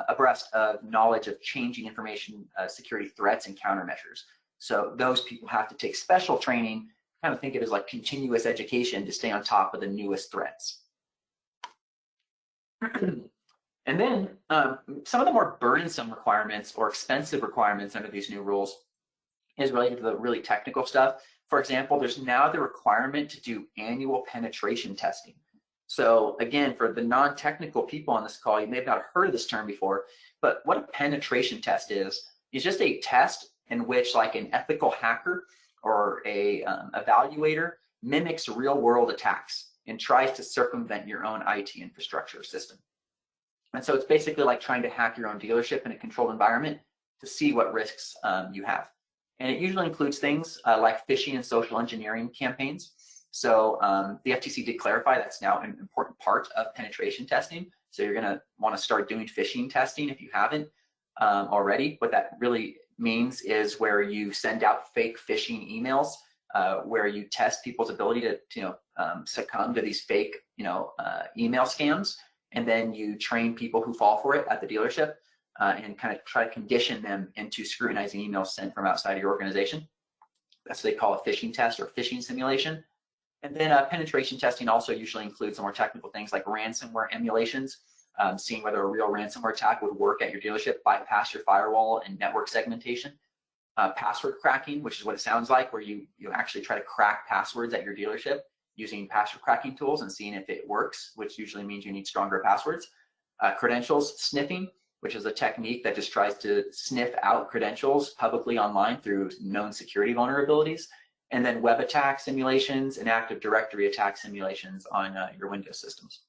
abreast of knowledge of changing information security threats and countermeasures. So those people have to take special training, kind of think of it as like continuous education to stay on top of the newest threats. And then some of the more burdensome requirements or expensive requirements under these new rules is related to the really technical stuff. For example, there's now the requirement to do annual penetration testing. So again, for the non-technical people on this call, you may have not heard of this term before, but what a penetration test is just a test in which like an ethical hacker or a evaluator mimics real-world attacks and tries to circumvent your own IT infrastructure system. And so it's basically like trying to hack your own dealership in a controlled environment to see what risks you have. And it usually includes things like phishing and social engineering campaigns. So the FTC did clarify that's now an important part of penetration testing. So you're going to want to start doing phishing testing if you haven't already. What that really means is where you send out fake phishing emails, where you test people's ability to succumb to these fake email scams, and then you train people who fall for it at the dealership. and kind of try to condition them into scrutinizing emails sent from outside of your organization. That's what they call a phishing test or phishing simulation. And then penetration testing also usually includes some more technical things like ransomware emulations, seeing whether a real ransomware attack would work at your dealership, bypass your firewall and network segmentation. Password cracking, which is what it sounds like, where you actually try to crack passwords at your dealership using password cracking tools and seeing if it works, which usually means you need stronger passwords. Credentials sniffing, which is a technique that just tries to sniff out credentials publicly online through known security vulnerabilities. And then web attack simulations and Active Directory attack simulations on your Windows systems.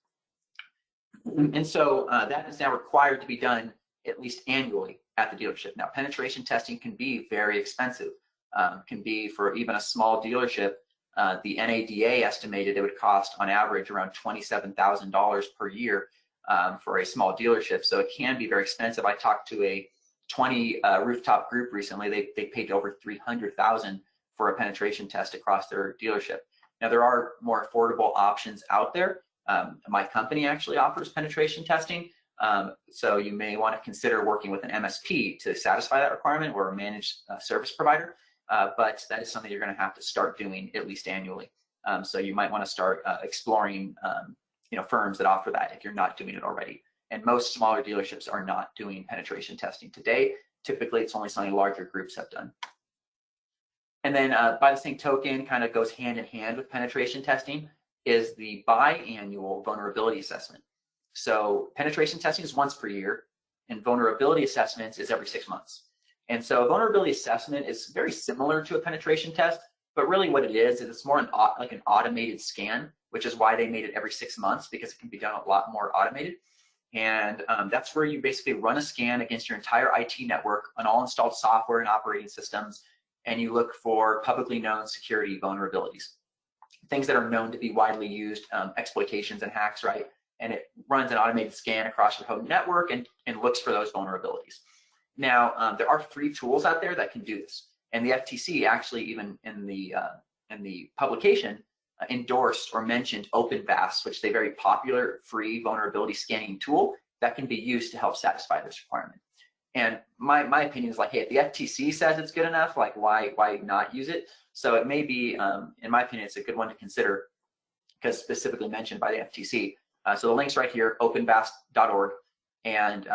And so that is now required to be done at least annually at the dealership. Now, penetration testing can be very expensive. Can be for even a small dealership. The NADA estimated it would cost on average around $27,000 per year for a small dealership. So it can be very expensive. I talked to a 20 rooftop group recently. They paid over $300,000 for a penetration test across their dealership. Now, there are more affordable options out there. My company actually offers penetration testing. So you may want to consider working with an MSP to satisfy that requirement, or a managed service provider. But that is something you're going to have to start doing at least annually. So you might want to start exploring firms that offer that if you're not doing it already. And most smaller dealerships are not doing penetration testing today. Typically, it's only something larger groups have done. And then by the same token, kind of goes hand in hand with penetration testing, is the biannual vulnerability assessment. So penetration testing is once per year, and vulnerability assessments is every 6 months. And so a vulnerability assessment is very similar to a penetration test, but really what it is it's more like an automated scan, which is why they made it every 6 months, because it can be done a lot more automated. And that's where you basically run a scan against your entire IT network on all installed software and operating systems, and you look for publicly known security vulnerabilities, things that are known to be widely used, exploitations and hacks, right? And it runs an automated scan across your whole network and looks for those vulnerabilities. Now, there are free tools out there that can do this. And the FTC actually, even in the publication, endorsed or mentioned OpenVAS, which is a very popular free vulnerability scanning tool that can be used to help satisfy this requirement. And my opinion is like, hey, if the FTC says it's good enough, like why not use it? So it may be, in my opinion, it's a good one to consider because specifically mentioned by the FTC. So the link's right here, openvas.org. And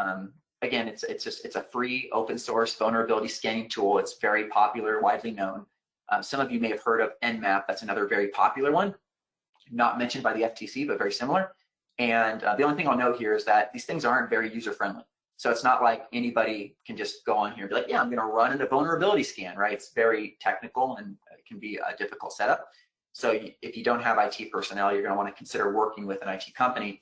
again, it's a free open source vulnerability scanning tool. It's very popular, widely known. Some of you may have heard of Nmap. That's another very popular one, not mentioned by the FTC, but very similar. And the only thing I'll note here is that these things aren't very user-friendly. So it's not like anybody can just go on here and be like, yeah, I'm going to run a vulnerability scan, right? It's very technical and it can be a difficult setup. So if you don't have IT personnel, you're going to want to consider working with an IT company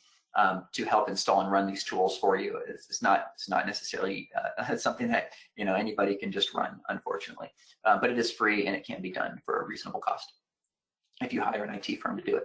to help install and run these tools for you. It's not necessarily something that anybody can just run, unfortunately. But it is free and it can be done for a reasonable cost if you hire an IT firm to do it.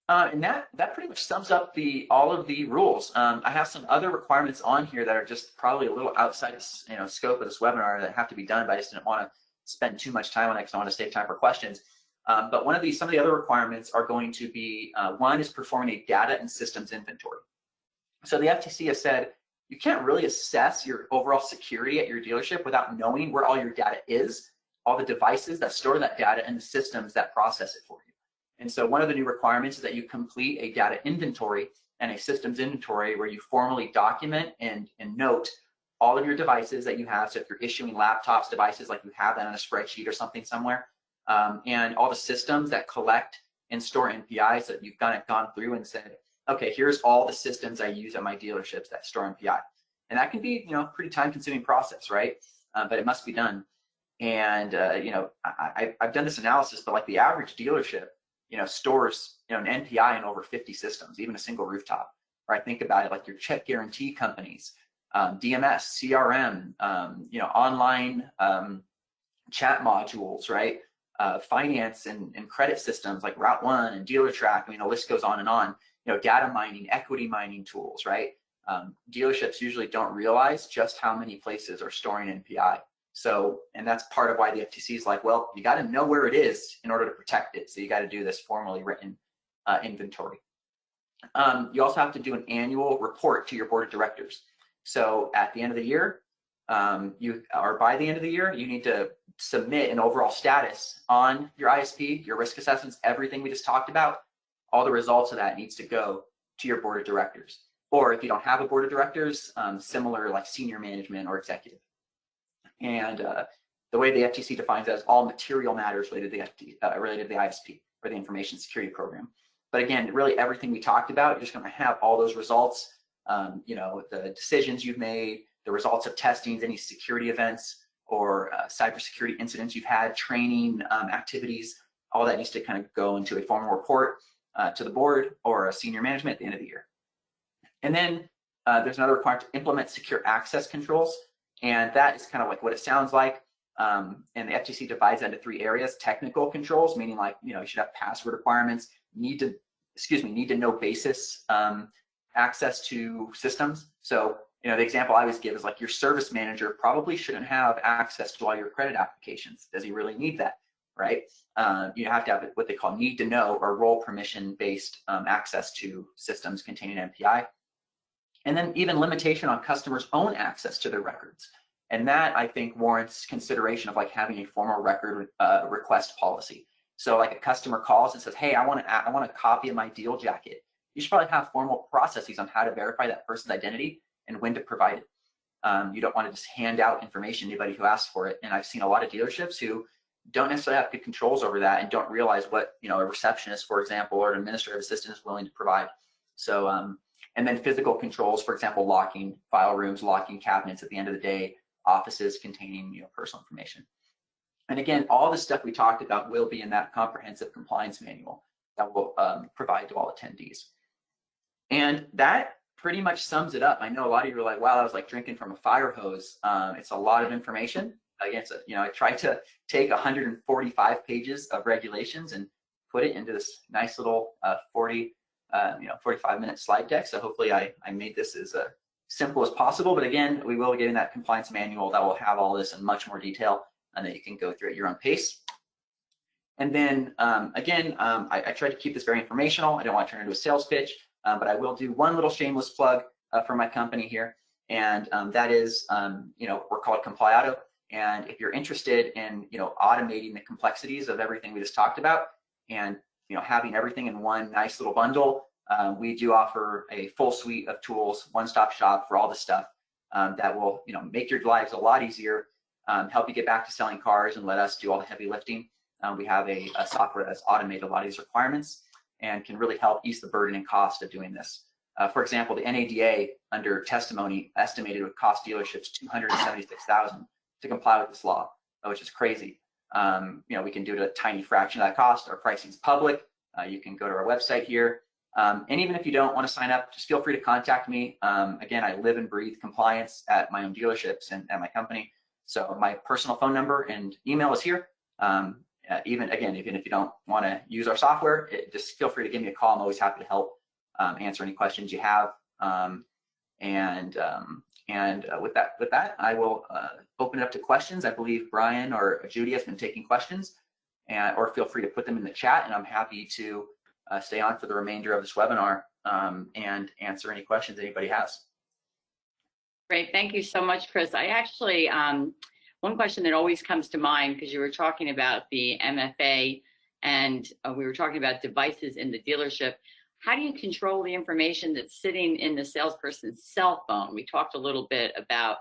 And that pretty much sums up all of the rules. I have some other requirements on here that are just probably a little outside of scope of this webinar that have to be done, but I just didn't want to spend too much time on it because I want to save time for questions. But some of the other requirements are going to be, one is performing a data and systems inventory. So the FTC has said you can't really assess your overall security at your dealership without knowing where all your data is, all the devices that store that data, and the systems that process it for you. And so one of the new requirements is that you complete a data inventory and a systems inventory where you formally document and note all of your devices that you have. So if you're issuing laptops, devices, like you have that on a spreadsheet or something somewhere, and all the systems that collect and store NPI, so that you've gone through and said, okay, here's all the systems I use at my dealerships that store NPI. And that can be, a pretty time-consuming process, right? But it must be done. And I've done this analysis, but like the average dealership, stores an NPI in over 50 systems, even a single rooftop. Right? Think about it, like your check guarantee companies, DMS, CRM, online chat modules, right? Finance and credit systems like Route One and DealerTrack. The list goes on and on. Data mining, equity mining tools, right? Dealerships usually don't realize just how many places are storing NPI. So, and that's part of why the FTC is like, well, you got to know where it is in order to protect it. So you got to do this formally written inventory. You also have to do an annual report to your board of directors. So at the end of the year, by the end of the year, you need to submit an overall status on your ISP, your risk assessments, everything we just talked about. All the results of that needs to go to your board of directors. Or if you don't have a board of directors, similar like senior management or executive. And the way the FTC defines that is all material matters related to the ISP or the information security program. But again, really everything we talked about, you're just going to have all those results, the decisions you've made, the results of testings, any security events or cybersecurity incidents you've had, training activities, all that needs to kind of go into a formal report to the board or a senior management at the end of the year. And then there's another requirement to implement secure access controls. And that is kind of like what it sounds like. And the FTC divides that into 3 areas: technical controls, meaning like, you should have password requirements, need to know basis access to systems. So, the example I always give is like your service manager probably shouldn't have access to all your credit applications. Does he really need that, right? You have to have what they call need to know or role permission based access to systems containing MPI. And then even limitation on customers' own access to their records. And that, I think, warrants consideration of like having a formal record request policy. So like a customer calls and says, hey, I want a copy of my deal jacket. You should probably have formal processes on how to verify that person's identity and when to provide it. You don't want to just hand out information to anybody who asks for it. And I've seen a lot of dealerships who don't necessarily have good controls over that and don't realize what a receptionist, for example, or an administrative assistant is willing to provide. So and then physical controls, for example, locking file rooms, locking cabinets at the end of the day, offices containing personal information. And again, all the stuff we talked about will be in that comprehensive compliance manual that we'll provide to all attendees. And that pretty much sums it up. I know a lot of you are like, wow, that was like drinking from a fire hose. It's a lot of information. Again, I tried to take 145 pages of regulations and put it into this nice little 45-minute slide deck. So hopefully I made this as simple as possible. But again, we will get in that compliance manual that will have all this in much more detail and that you can go through at your own pace. And then I tried to keep this very informational. I don't want to turn it into a sales pitch, but I will do one little shameless plug for my company here. And that is, we're called Comply Auto. And if you're interested in, automating the complexities of everything we just talked about and, having everything in one nice little bundle, we do offer a full suite of tools, one-stop shop for all the stuff that will, make your lives a lot easier, help you get back to selling cars and let us do all the heavy lifting. We have a software that's automated a lot of these requirements and can really help ease the burden and cost of doing this. For example, the NADA under testimony estimated it would cost dealerships $276,000 to comply with this law, which is crazy. We can do it at a tiny fraction of that cost. Our pricing is public. You can go to our website here. And even if you don't want to sign up, just feel free to contact me. Again, I live and breathe compliance at my own dealerships and at my company. So my personal phone number and email is here. Even if you don't want to use our software, just feel free to give me a call. I'm always happy to help answer any questions you have. With that, I will open it up to questions. I believe Brian or Judy has been taking questions, or feel free to put them in the chat, and I'm happy to stay on for the remainder of this webinar and answer any questions anybody has. Great, thank you so much, Chris. I actually, one question that always comes to mind, because you were talking about the MFA and we were talking about devices in the dealership. How do you control the information that's sitting in the salesperson's cell phone? We talked a little bit about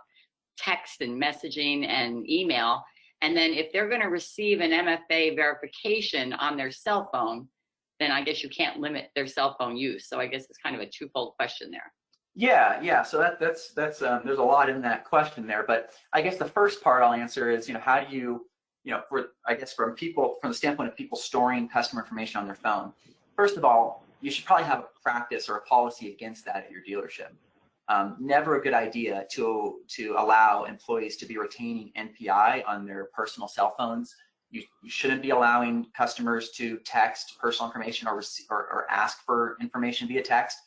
text and messaging and email. And then if they're going to receive an MFA verification on their cell phone, then I guess you can't limit their cell phone use. So I guess it's kind of a twofold question there. Yeah. So that's there's a lot in that question there. But I guess the first part I'll answer is, how do you, from the standpoint of people storing customer information on their phone, first of all, you should probably have a practice or a policy against that at your dealership. Never a good idea to allow employees to be retaining NPI on their personal cell phones. You shouldn't be allowing customers to text personal information or ask for information via text.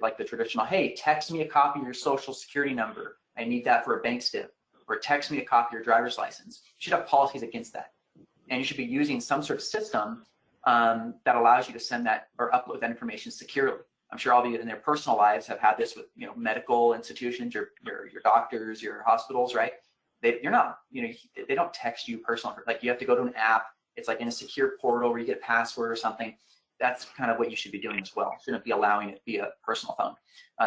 Like the traditional, hey, text me a copy of your social security number. I need that for a bank stip. Or text me a copy of your driver's license. You should have policies against that. And you should be using some sort of system that allows you to send that or upload that information securely. I'm sure all of you in their personal lives have had this with, medical institutions, your doctors, your hospitals, right? They don't text you personal, like you have to go to an app. It's like in a secure portal where you get a password or something. That's kind of what you should be doing as well. You shouldn't be allowing it via personal phone.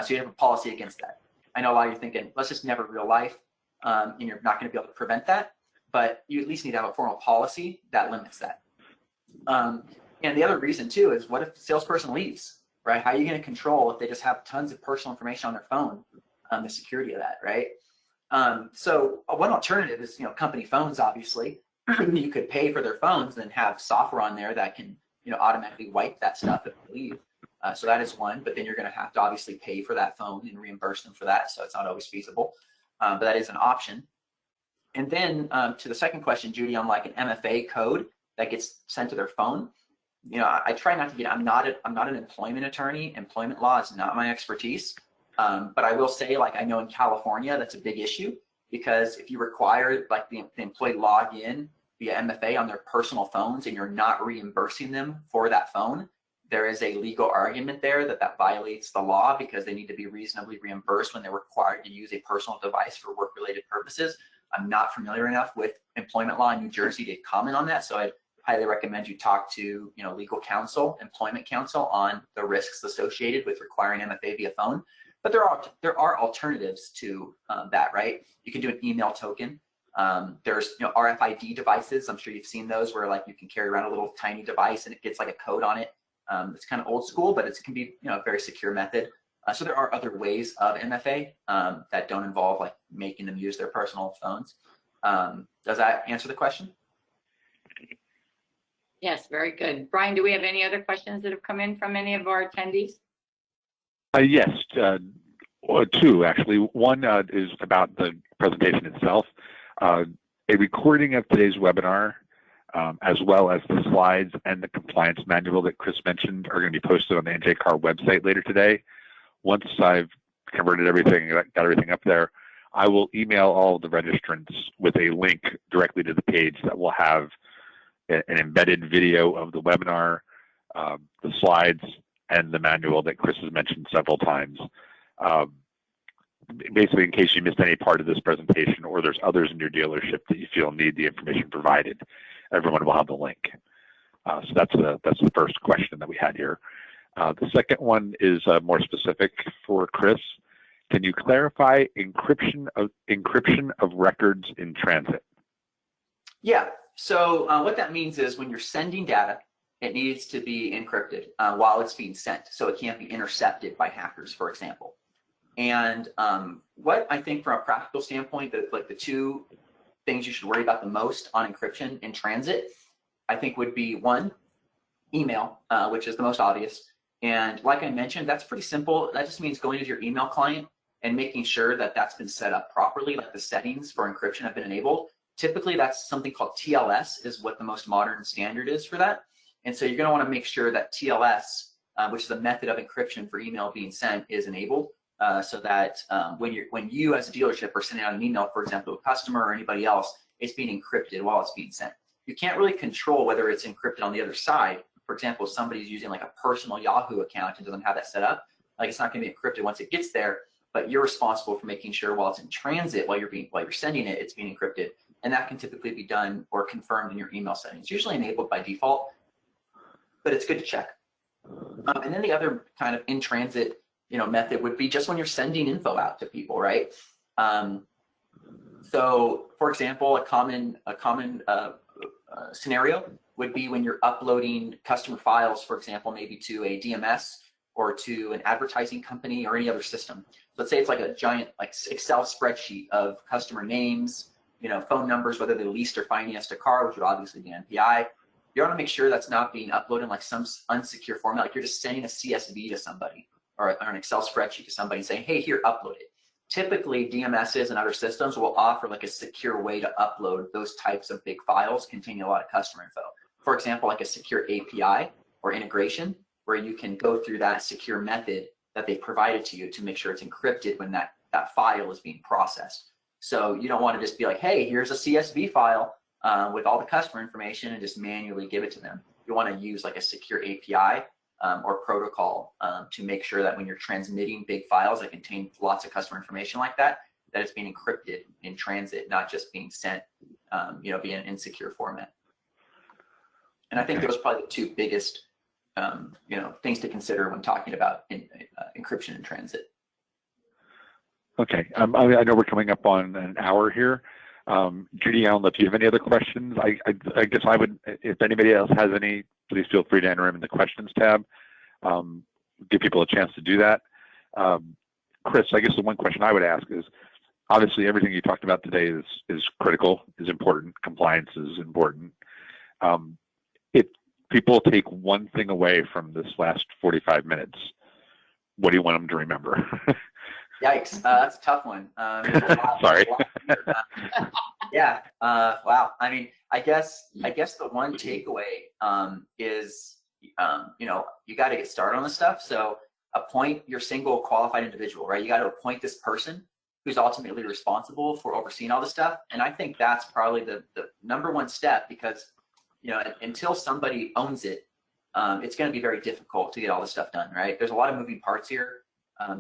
So you have a policy against that. I know a lot of you are thinking, let's just never real life, and you're not going to be able to prevent that, but you at least need to have a formal policy that limits that. And the other reason too is, what if the salesperson leaves, right? How are you going to control if they just have tons of personal information on their phone, the security of that, right? So one alternative is, company phones, obviously. You could pay for their phones and have software on there that can, automatically wipe that stuff if they leave. So that is one, but then you're going to have to obviously pay for that phone and reimburse them for that. So it's not always feasible, but that is an option. And then to the second question, Judy, on like an MFA code that gets sent to their phone, I try not to get, I'm not an employment attorney. Employment law is not my expertise. But I will say, like, I know in California, that's a big issue, because if you require like the employee log in via MFA on their personal phones and you're not reimbursing them for that phone, there is a legal argument there that violates the law, because they need to be reasonably reimbursed when they're required to use a personal device for work-related purposes. I'm not familiar enough with employment law in New Jersey to comment on that, so I highly recommend you talk to legal counsel, employment counsel, on the risks associated with requiring MFA via phone. But there are alternatives to that, right? You can do an email token. There's RFID devices. I'm sure you've seen those, where like you can carry around a little tiny device and it gets like a code on it. It's kind of old school, but it can be a very secure method. So there are other ways of MFA that don't involve like making them use their personal phones. Does that answer the question? Yes, very good. Brian, do we have any other questions that have come in from any of our attendees? Yes, two actually. One is about the presentation itself. A recording of today's webinar, as well as the slides and the compliance manual that Chris mentioned, are going to be posted on the NJCAR website later today. Once I've converted everything, got everything up there, I will email all the registrants with a link directly to the page that will have an embedded video of the webinar, the slides, and the manual that Chris has mentioned several times. Basically, in case you missed any part of this presentation, or there's others in your dealership that you feel need the information provided, everyone will have the link. So that's the first question that we had here. The second one is more specific for Chris. Can you clarify encryption of records in transit? Yeah. So what that means is, when you're sending data, it needs to be encrypted while it's being sent, so it can't be intercepted by hackers, for example. And what I think from a practical standpoint, like the two things you should worry about the most on encryption in transit, I think would be, one, email, which is the most obvious. And like I mentioned, that's pretty simple. That just means going to your email client and making sure that that's been set up properly, like the settings for encryption have been enabled. Typically, that's something called TLS, is what the most modern standard is for that. And so you're going to want to make sure that TLS, which is a method of encryption for email being sent, is enabled, so that when you as a dealership are sending out an email, for example, to a customer or anybody else, it's being encrypted while it's being sent. You can't really control whether it's encrypted on the other side. For example, if somebody's using like a personal Yahoo account and doesn't have that set up, like, it's not going to be encrypted once it gets there, but you're responsible for making sure while it's in transit, while you're sending it, it's being encrypted. And that can typically be done or confirmed in your email settings, usually enabled by default, but it's good to check. And then the other kind of in transit, method would be just when you're sending info out to people, right? So, for example, a common scenario would be when you're uploading customer files, for example, maybe to a DMS or to an advertising company or any other system. Let's say it's like a giant Excel spreadsheet of customer names, phone numbers, whether they leased or financed a car, which would obviously be NPI. You want to make sure that's not being uploaded in like some unsecure format, like you're just sending a CSV to somebody or an Excel spreadsheet to somebody and saying, hey, here, upload it. Typically, DMSs and other systems will offer like a secure way to upload those types of big files containing a lot of customer info. For example, like a secure API or integration, where you can go through that secure method that they've provided to you to make sure it's encrypted when that file is being processed. So you don't want to just be like, hey, here's a CSV file with all the customer information and just manually give it to them. You want to use like a secure API or protocol to make sure that when you're transmitting big files that contain lots of customer information like that, that it's being encrypted in transit, not just being sent, via an insecure format. And I think those are probably the two biggest, things to consider when talking about encryption in transit. Okay, I know we're coming up on an hour here. Judy, I don't know if you have any other questions. I guess I would, if anybody else has any, please feel free to enter them in the questions tab. Give people a chance to do that. Chris, I guess the one question I would ask is, obviously everything you talked about today is critical, is important, compliance is important. If people take one thing away from this last 45 minutes, what do you want them to remember? Yikes, that's a tough one. Sorry. Wow. I mean, I guess the one takeaway is, you got to get started on this stuff. So appoint your single qualified individual, right? You got to appoint this person who's ultimately responsible for overseeing all this stuff. And I think that's probably the number one step, because, until somebody owns it, it's going to be very difficult to get all this stuff done, right? There's a lot of moving parts here.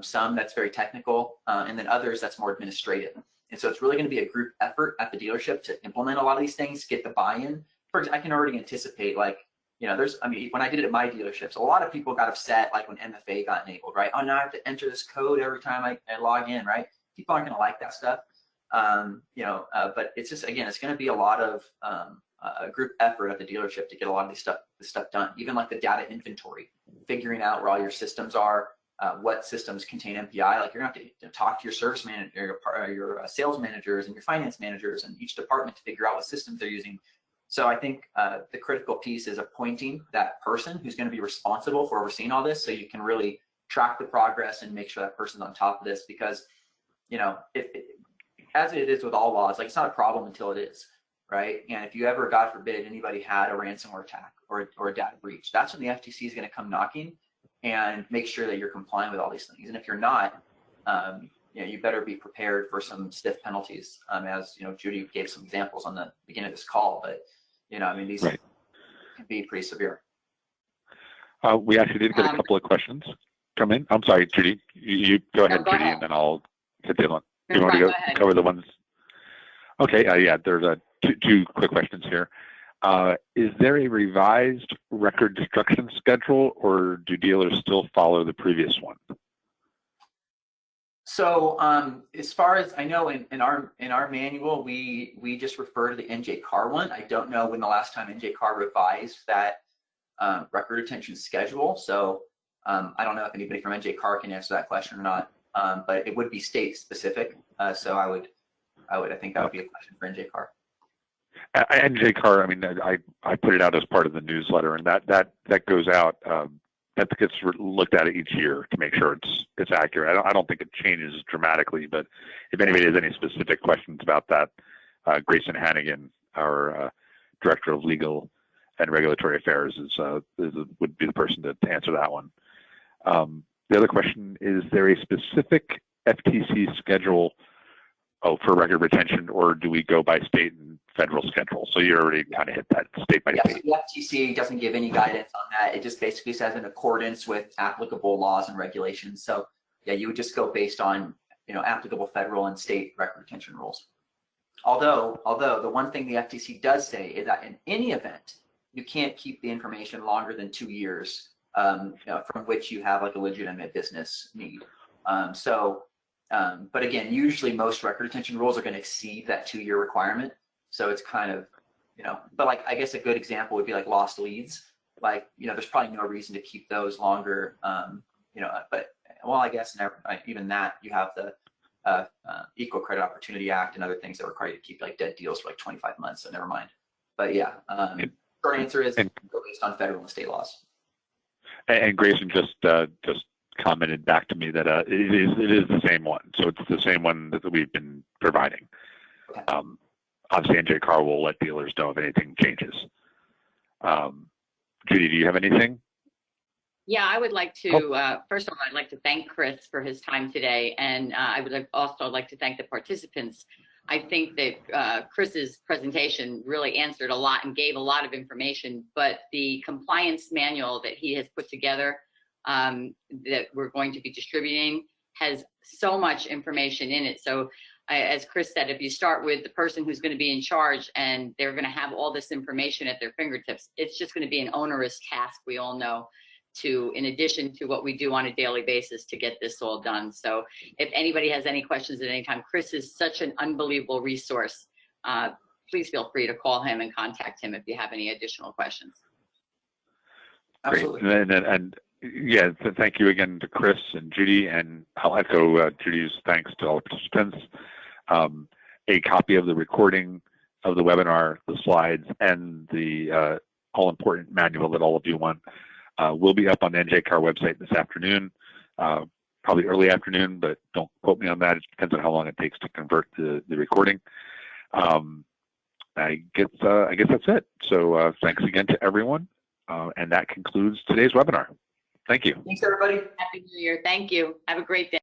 Some that's very technical, and then others that's more administrative. And so it's really going to be a group effort at the dealership to implement a lot of these things, get the buy-in. I can already anticipate, when I did it at my dealerships, a lot of people got upset, like when MFA got enabled, right? Oh, now I have to enter this code every time I log in, right? People aren't going to like that stuff. But it's just, again, it's going to be a lot of a group effort at the dealership to get a lot of this stuff done. Even like the data inventory, figuring out where all your systems are, what systems contain MPI. Like, you're gonna have to talk to your service manager, your sales managers, and your finance managers, and each department to figure out what systems they're using. So I think the critical piece is appointing that person who's going to be responsible for overseeing all this, so you can really track the progress and make sure that person's on top of this. Because, as it is with all laws, like, it's not a problem until it is, right? And if you ever, God forbid, anybody had a ransomware attack or a data breach, that's when the FTC is going to come knocking and make sure that you're complying with all these things. And if you're not, you better be prepared for some stiff penalties. As Judy gave some examples on the beginning of this call, but these can be pretty severe. We actually did get a couple of questions come in. I'm sorry, Judy. You go ahead, go Judy, ahead. and then I'll hit the other one. You want to go cover the ones? Okay. There's two quick questions here. Is there a revised record destruction schedule, or do dealers still follow the previous one? So as far as I know, in our manual, we just refer to the NJCAR one. I don't know when the last time NJCAR revised that record retention schedule. So I don't know if anybody from NJCAR can answer that question or not. But it would be state specific. So I think that would be a question for NJCAR. NJCAR, I put it out as part of the newsletter, and that goes out. That gets looked at each year to make sure it's accurate. I don't think it changes dramatically, but if anybody has any specific questions about that, Grayson Hannigan, our Director of Legal and Regulatory Affairs, would be the person to answer that one. The other question, is there a specific FTC schedule for record retention, or do we go by state and federal schedule? So you already kind of hit that state by state. So the FTC doesn't give any guidance on that. It just basically says in accordance with applicable laws and regulations. So you would just go based on applicable federal and state record retention rules. Although the one thing the FTC does say is that in any event, you can't keep the information longer than 2 years from which you have like a legitimate business need. But again, usually most record retention rules are going to exceed that 2-year requirement. So it's kind of, but like, I guess a good example would be like lost leads. Like, there's probably no reason to keep those longer, but I guess even that, you have the Equal Credit Opportunity Act and other things that require you to keep like dead deals for like 25 months. So never mind. But short answer is go based on federal and state laws. And Grayson just commented back to me that it is the same one. So it's the same one that we've been providing. Okay. Obviously, NJCAR will let dealers know if anything changes. Judy, do you have anything? Yeah, I would like to, first of all, I'd like to thank Chris for his time today. And I would also like to thank the participants. I think that Chris's presentation really answered a lot and gave a lot of information, but the compliance manual that he has put together that we're going to be distributing has so much information in it. So as Chris said, if you start with the person who's going to be in charge and they're going to have all this information at their fingertips, it's just going to be an onerous task, we all know, in addition to what we do on a daily basis to get this all done. So if anybody has any questions at any time, Chris is such an unbelievable resource. Please feel free to call him and contact him if you have any additional questions. Absolutely. Great. And yeah, thank you again to Chris and Judy, and I'll echo Judy's thanks to all the participants. A copy of the recording of the webinar, the slides, and the all-important manual that all of you want will be up on the NJCAR website this afternoon, probably early afternoon, but don't quote me on that. It depends on how long it takes to convert the recording. I guess that's it. So thanks again to everyone, and that concludes today's webinar. Thank you. Thanks, everybody. Happy New Year. Thank you. Have a great day.